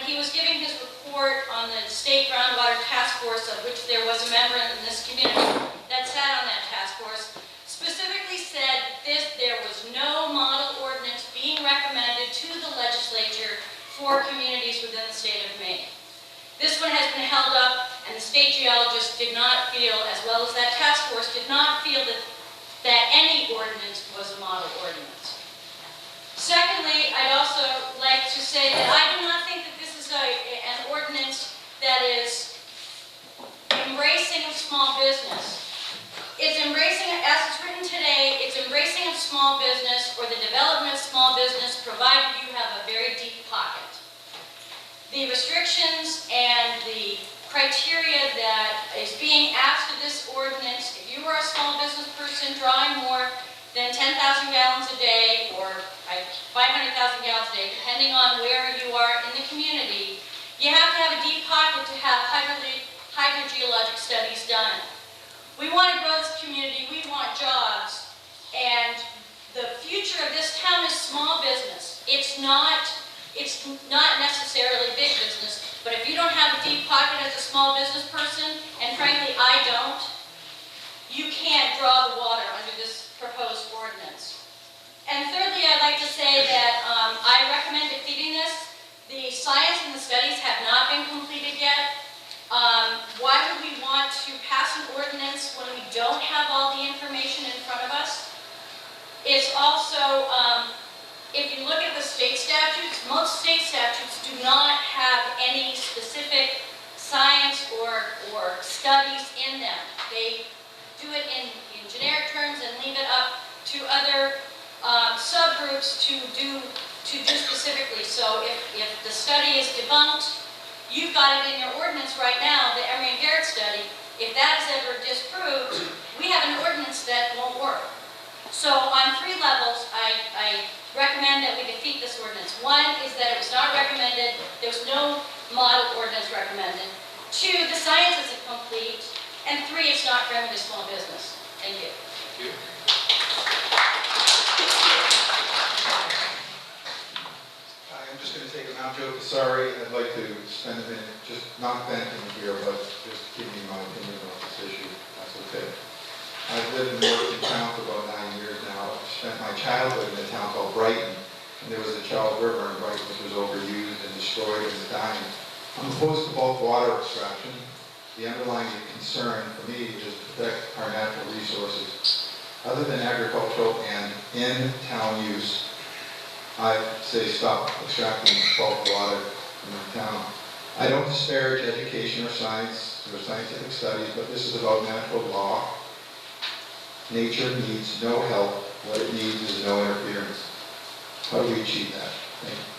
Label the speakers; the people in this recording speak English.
Speaker 1: he was giving his report on the State Groundwater Task Force, of which there was a member in this community that sat on that task force, specifically said there was no model ordinance being recommended to the legislature for communities within the state of Maine. This one has been held up, and the state geologist did not feel, as well as that task force, did not feel that any ordinance was a model ordinance. Secondly, I'd also like to say that I do not think that this is an ordinance that is embracing of small business. It's embracing, as it's written today, it's embracing of small business or the development of small business, provided you have a very deep pocket. The restrictions and the criteria that is being asked of this ordinance, if you are a small business person drawing more than 10,000 gallons a day or 500,000 gallons a day, depending on where you are in the community, you have to have a deep pocket to have hydrogeologic studies done. We want to grow this community, we want jobs, and the future of this town is small business. It's not necessarily big business, but if you don't have a deep pocket as a small business person, and frankly I don't, you can't draw the water under this proposed ordinance. And thirdly, I'd like to say that I recommend defeating this. The science and the studies have not been completed yet. Why would we want to pass an ordinance when we don't have all the information in front of us? It's also, if you look at the state statutes, most state statutes do not have any specific science or studies in them. They do it in generic terms and leave it up to other subgroups to do specifically. So if the study is debunked, you've got it in your ordinance right now, the Emery and Garrett study. If that is ever disproved, we have an ordinance that won't work. So on 3 levels, I recommend that we defeat this ordinance. 1 is that it was not recommended, there was no model ordinance recommended. 2, the science isn't complete. And 3, it's not friendly to small business. Thank you.
Speaker 2: Thank you.
Speaker 3: I'm just going to take a minute, Joe. Sorry, I'd like to spend a minute just not venting here, but just giving you my opinion about this issue. That's okay. I've lived and worked in town for about 9 years now. I've spent my childhood in a town called Brighton, and there was a Charles River in Brighton which was overused and destroyed and is dying. I'm opposed to bulk water extraction. The underlying concern for me is to protect our natural resources. Other than agricultural and in-town use, I say stop extracting bulk water from the town. I don't disparage education or science or scientific studies, but this is about natural law. Nature needs no help. What it needs is no interference. How do we achieve that? Thank you.